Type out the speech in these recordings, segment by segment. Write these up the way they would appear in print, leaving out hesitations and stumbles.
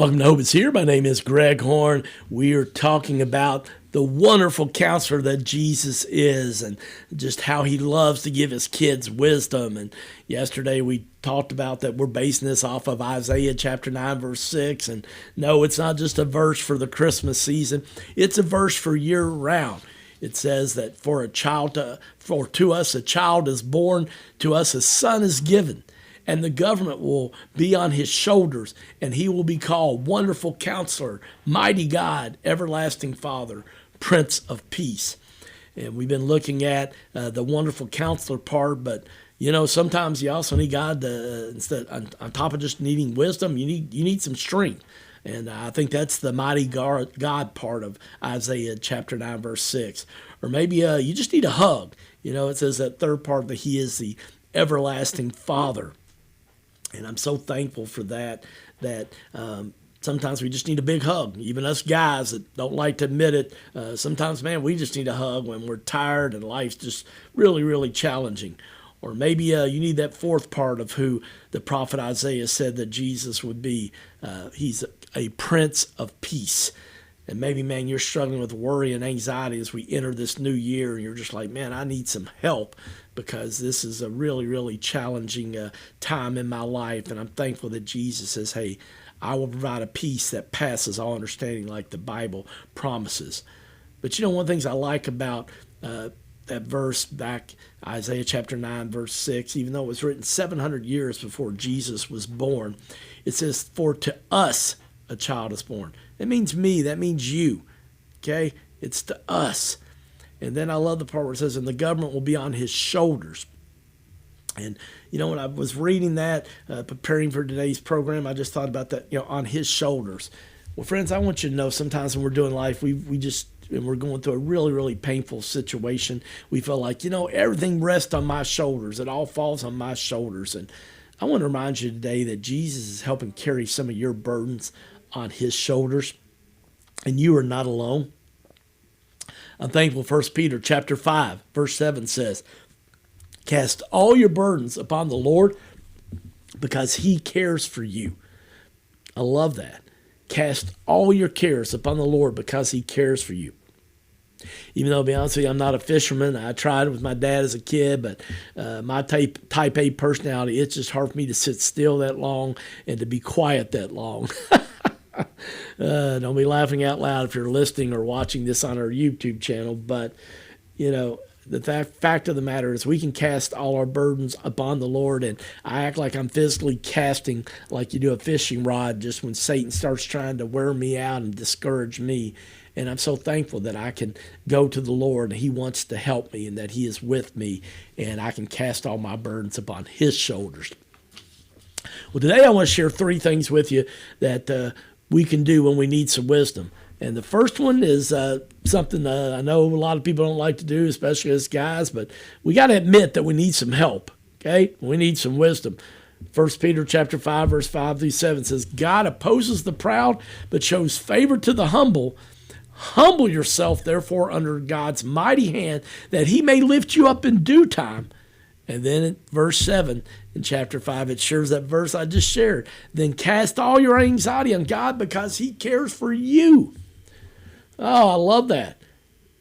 Welcome to Hope Is Here. My name is Greg Horn. We are talking about the wonderful counselor that Jesus is and just how he loves to give his kids wisdom. And yesterday we talked about that we're basing this off of Isaiah chapter 9, verse 6. And no, it's not just a verse for the Christmas season. It's a verse for year round. It says that for to us a child is born, to us a son is given. And the government will be on his shoulders, and he will be called Wonderful Counselor, Mighty God, Everlasting Father, Prince of Peace. And we've been looking at the Wonderful Counselor part, but sometimes you also need God to, instead on top of just needing wisdom, you need some strength. And I think that's the mighty God part of Isaiah chapter 9, verse 6. Or maybe you just need a hug. It says that third part that he is the everlasting Father. And I'm so thankful for that sometimes we just need a big hug. Even us guys that don't like to admit it, sometimes, man, we just need a hug when we're tired and life's just really, really challenging. Or maybe you need that fourth part of who the prophet Isaiah said that Jesus would be. He's a Prince of Peace. And maybe, man, you're struggling with worry and anxiety as we enter this new year, and you're just like, man, I need some help because this is a really, really challenging time in my life. And I'm thankful that Jesus says, hey, I will provide a peace that passes all understanding like the Bible promises. But one of the things I like about that verse back, Isaiah chapter 9, verse 6, even though it was written 700 years before Jesus was born, it says, for to us a child is born. That means me. That means you. Okay? It's to us. And then I love the part where it says, and the government will be on his shoulders. And, when I was reading that, preparing for today's program, I just thought about that, on his shoulders. Well, friends, I want you to know sometimes when we're doing life, and we're going through a really, really painful situation, we feel like, everything rests on my shoulders. It all falls on my shoulders. And I want to remind you today that Jesus is helping carry some of your burdens on his shoulders, and you are not alone. I'm thankful 1 Peter chapter 5, verse 7 says, cast all your burdens upon the Lord because he cares for you. I love that. Cast all your cares upon the Lord because he cares for you. Even though, to be honest with you, I'm not a fisherman. I tried with my dad as a kid, but my type A personality, it's just hard for me to sit still that long and to be quiet that long. Don't be laughing out loud if you're listening or watching this on our YouTube channel. But, the fact of the matter is we can cast all our burdens upon the Lord. And I act like I'm physically casting like you do a fishing rod just when Satan starts trying to wear me out and discourage me. And I'm so thankful that I can go to the Lord and he wants to help me and that he is with me and I can cast all my burdens upon his shoulders. Well, today I want to share 3 things with you that we can do when we need some wisdom. And the first one is something I know a lot of people don't like to do, especially as guys, but we got to admit that we need some help, okay? We need some wisdom. 1 Peter chapter 5, verse 5 through 7 says, God opposes the proud, but shows favor to the humble. Humble yourself, therefore, under God's mighty hand, that he may lift you up in due time. And then in verse 7 in chapter 5, it shares that verse I just shared. Then cast all your anxiety on God because he cares for you. Oh, I love that.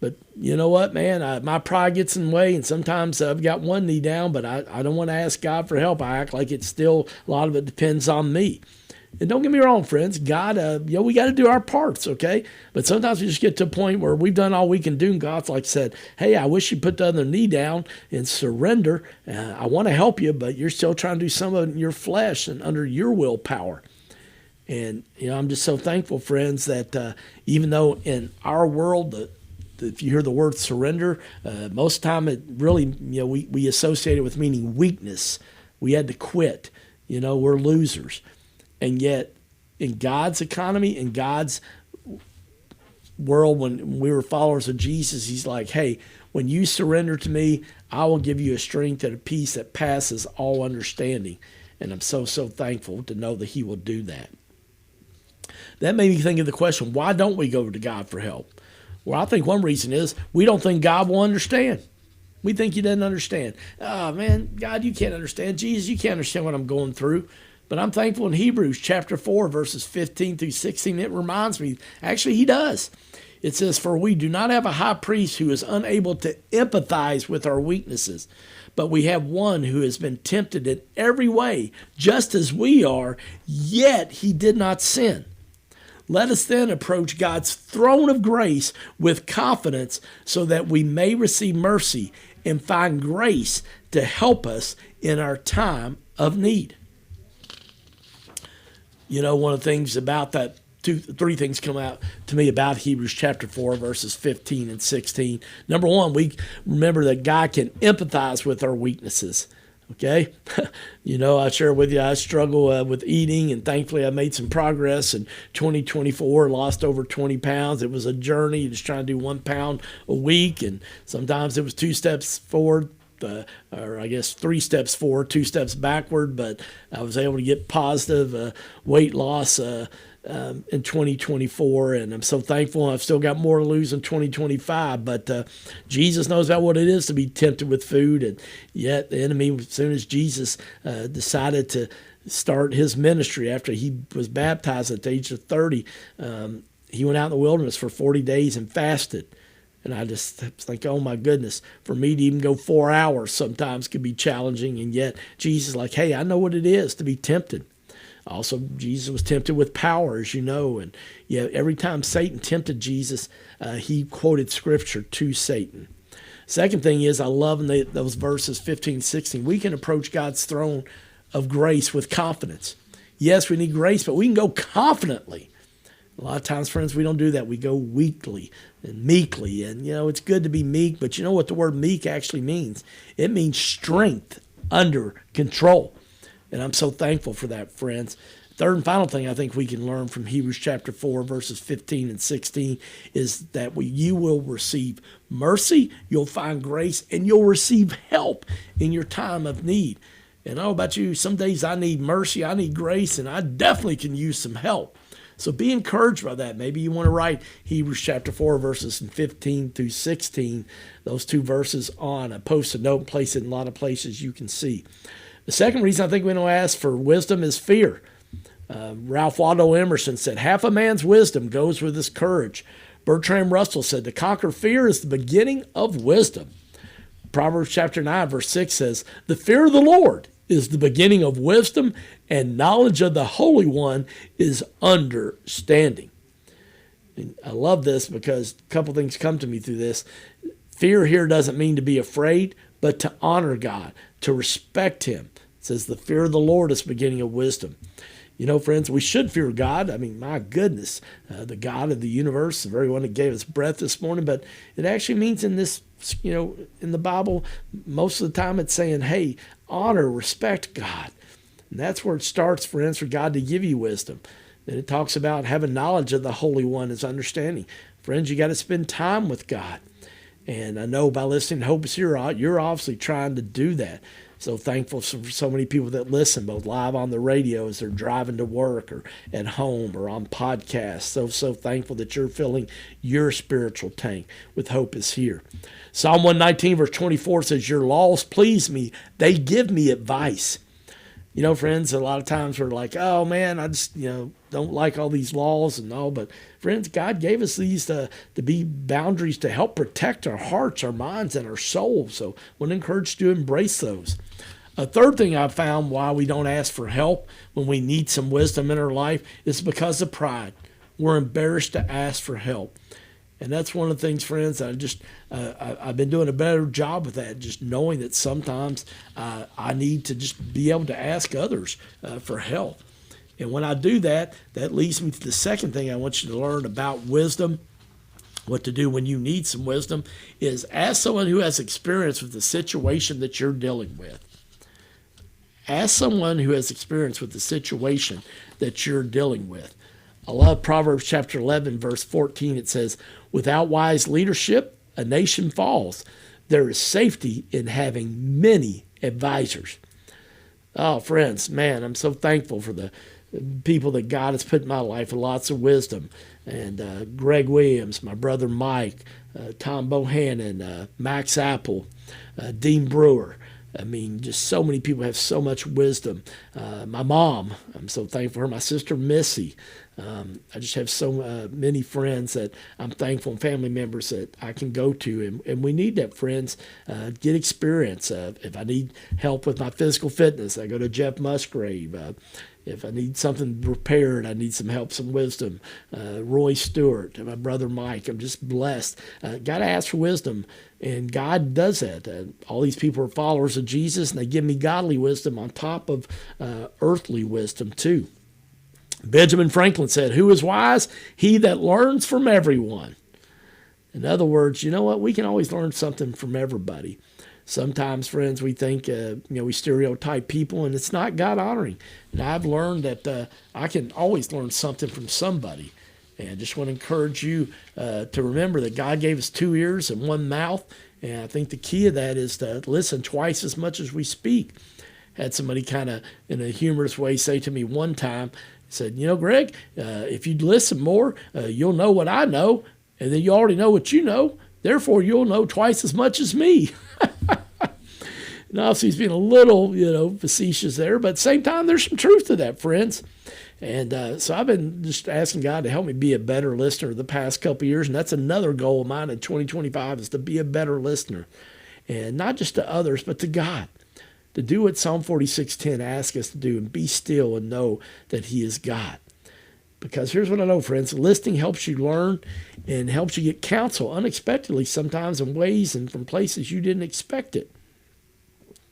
But you know what, man? My pride gets in the way, and sometimes I've got one knee down, but I don't want to ask God for help. I act like it's still, a lot of it depends on me. And don't get me wrong, friends. God, we got to do our parts, okay? But sometimes we just get to a point where we've done all we can do, and God's like said, hey, I wish you put the other knee down and surrender. I want to help you, but you're still trying to do some of it in your flesh and under your willpower. And, I'm just so thankful, friends, that even though in our world, if you hear the word surrender, most of the time it really, we associate it with meaning weakness. We had to quit. We're losers. And yet, in God's economy, in God's world, when we were followers of Jesus, he's like, hey, when you surrender to me, I will give you a strength and a peace that passes all understanding. And I'm so, so thankful to know that he will do that. That made me think of the question, why don't we go to God for help? Well, I think one reason is we don't think God will understand. We think he doesn't understand. Oh, man, God, you can't understand. Jesus, you can't understand what I'm going through. But I'm thankful in Hebrews chapter 4, verses 15 through 16, it reminds me, actually he does. It says, "For we do not have a high priest who is unable to empathize with our weaknesses, but we have one who has been tempted in every way, just as we are, yet he did not sin. Let us then approach God's throne of grace with confidence so that we may receive mercy and find grace to help us in our time of need." You know, one of the things about that, three things come out to me about Hebrews chapter 4, verses 15 and 16. Number one, we remember that God can empathize with our weaknesses. Okay? You know, I share with you, I struggle with eating, and thankfully I made some progress in 2024, lost over 20 pounds. It was a journey, just trying to do 1 pound a week, and sometimes it was 2 steps forward, or I guess 3 steps forward, 2 steps backward, but I was able to get positive weight loss in 2024, and I'm so thankful. I've still got more to lose in 2025, but Jesus knows about what it is to be tempted with food, and yet the enemy, as soon as Jesus decided to start his ministry after he was baptized at the age of 30, he went out in the wilderness for 40 days and fasted. And I just think, oh my goodness, for me to even go 4 hours sometimes could be challenging, and yet Jesus is like, hey, I know what it is to be tempted. Also, Jesus was tempted with power, as you know, and yeah, every time Satan tempted Jesus, he quoted scripture to Satan. Second thing is, I love in those verses 15, 16, we can approach God's throne of grace with confidence. Yes, we need grace, but we can go confidently. A lot of times, friends, we don't do that. We go weakly and meekly, and, you know, it's good to be meek, but you know what the word meek actually means? It means strength under control. And I'm so thankful for that, friends. Third and final thing I think we can learn from Hebrews chapter 4, verses 15 and 16 is that you will receive mercy, you'll find grace, and you'll receive help in your time of need. And I don't know about you, some days I need mercy, I need grace, and I definitely can use some help. So be encouraged by that. Maybe you want to write Hebrews chapter 4, verses 15 through 16, those 2 verses on a Post-it note and place it in a lot of places you can see. The second reason I think we don't ask for wisdom is fear. Ralph Waldo Emerson said, half a man's wisdom goes with his courage. Bertrand Russell said, to conquer fear is the beginning of wisdom. Proverbs chapter 9, verse 6 says, the fear of the Lord is the beginning of wisdom, and knowledge of the Holy One is understanding. And I love this because a couple things come to me through this. Fear here doesn't mean to be afraid, but to honor God, to respect him. It says the fear of the Lord is the beginning of wisdom. You know, friends, we should fear God. I mean, my goodness, the God of the universe, the very one that gave us breath this morning. But it actually means in this, you know, in the Bible, most of the time it's saying, hey, honor, respect God. And that's where it starts, friends, for God to give you wisdom. Then it talks about having knowledge of the Holy One as understanding. Friends, you got to spend time with God. And I know by listening to Hope is Here, you're obviously trying to do that. So thankful for so many people that listen, both live on the radio as they're driving to work or at home or on podcasts. So thankful that you're filling your spiritual tank with Hope is Here. Psalm 119, verse 24 says, your laws please me. They give me advice. You know, friends, a lot of times we're like, oh, man, I just, don't like all these laws and all. But, friends, God gave us these to be boundaries to help protect our hearts, our minds, and our souls. So I want to encourage you to embrace those. A third thing I've found why we don't ask for help when we need some wisdom in our life is because of pride. We're embarrassed to ask for help. And that's one of the things, friends, I've been doing a better job with that, just knowing that sometimes I need to just be able to ask others for help. And when I do that, that leads me to the second thing I want you to learn about wisdom. What to do when you need some wisdom is ask someone who has experience with the situation that you're dealing with. Ask someone who has experience with the situation that you're dealing with. I love Proverbs chapter 11, verse 14. It says, without wise leadership, a nation falls. There is safety in having many advisors. Oh, friends, man, I'm so thankful for the people that God has put in my life with lots of wisdom. And Greg Williams, my brother Mike, Tom Bohannon, Max Apple, Dean Brewer. I mean, just so many people have so much wisdom. My mom, I'm so thankful for her. My sister, Missy. I just have so many friends that I'm thankful, and family members that I can go to. And we need that, friends. Get experience. If I need help with my physical fitness, I go to Jeff Musgrave. If I need something repaired, I need some help, some wisdom. Roy Stewart, my brother Mike, I'm just blessed. Got to ask for wisdom, and God does that. All these people are followers of Jesus, and they give me godly wisdom on top of earthly wisdom too. Benjamin Franklin said, "Who is wise? He that learns from everyone." In other words, you know what? We can always learn something from everybody. Sometimes, friends, we think, we stereotype people, and it's not God-honoring. And I've learned that I can always learn something from somebody. And I just want to encourage you to remember that God gave us 2 ears and 1 mouth. And I think the key of that is to listen twice as much as we speak. Had somebody kind of, in a humorous way, say to me one time, said, Greg, if you'd listen more, you'll know what I know, and then you already know what you know. Therefore, you'll know twice as much as me. And obviously, he's being a little, facetious there, but at the same time, there's some truth to that, friends. And so I've been just asking God to help me be a better listener the past couple of years, and that's another goal of mine in 2025 is to be a better listener, and not just to others, but to God. To do what Psalm 46:10 asks us to do, and be still and know that He is God. Because here's what I know, friends. Listening helps you learn and helps you get counsel unexpectedly sometimes in ways and from places you didn't expect it.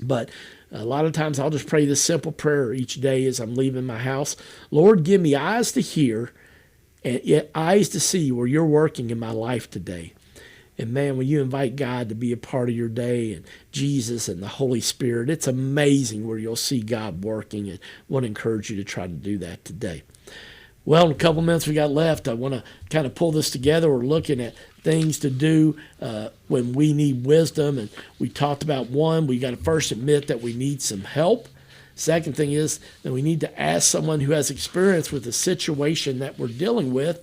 But a lot of times I'll just pray this simple prayer each day as I'm leaving my house. Lord, give me eyes to hear and yet eyes to see where you're working in my life today. And man, when you invite God to be a part of your day and Jesus and the Holy Spirit, it's amazing where you'll see God working, and I want to encourage you to try to do that today. Well, in a couple minutes we got left, I want to kind of pull this together. We're looking at things to do when we need wisdom. And we talked about one, we got to first admit that we need some help. Second thing is that we need to ask someone who has experience with the situation that we're dealing with.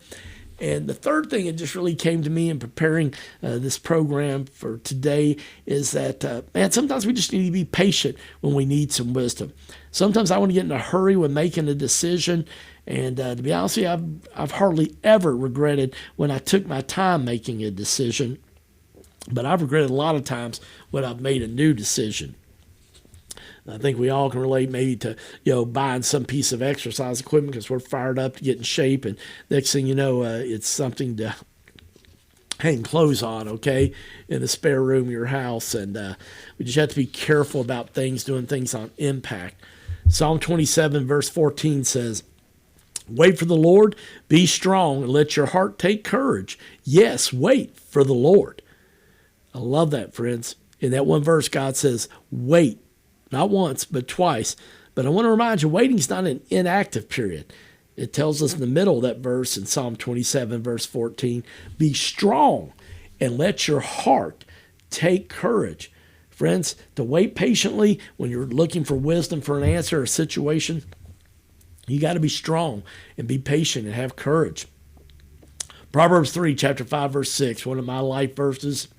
And the third thing that just really came to me in preparing this program for today is that, sometimes we just need to be patient when we need some wisdom. Sometimes I want to get in a hurry when making a decision. And to be honest with you, I've hardly ever regretted when I took my time making a decision. But I've regretted a lot of times when I've made a new decision. I think we all can relate maybe to, buying some piece of exercise equipment because we're fired up to get in shape. And next thing you know, it's something to hang clothes on, okay, in the spare room of your house. And we just have to be careful about doing things on impact. Psalm 27, verse 14 says, "Wait for the Lord, be strong, and let your heart take courage. Yes, wait for the Lord." I love that, friends. In that one verse, God says, wait. Not once, but twice. But I want to remind you, waiting is not an inactive period. It tells us in the middle of that verse in Psalm 27, verse 14, be strong and let your heart take courage. Friends, to wait patiently when you're looking for wisdom for an answer or a situation, you got to be strong and be patient and have courage. Proverbs 3, chapter 5, verse 6, one of my life verses.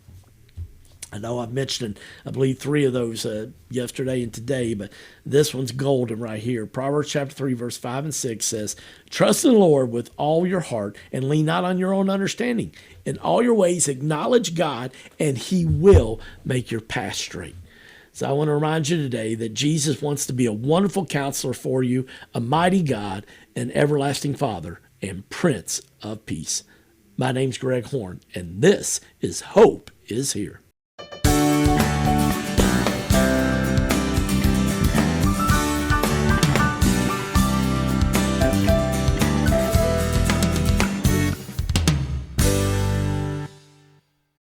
I know I've mentioned, I believe, 3 of those yesterday and today, but this one's golden right here. Proverbs chapter 3, verse 5 and 6 says, "Trust in the Lord with all your heart and lean not on your own understanding. In all your ways acknowledge God, and He will make your path straight." So I want to remind you today that Jesus wants to be a wonderful counselor for you, a mighty God, an everlasting Father, and Prince of Peace. My name's Greg Horn, and this is Hope is Here.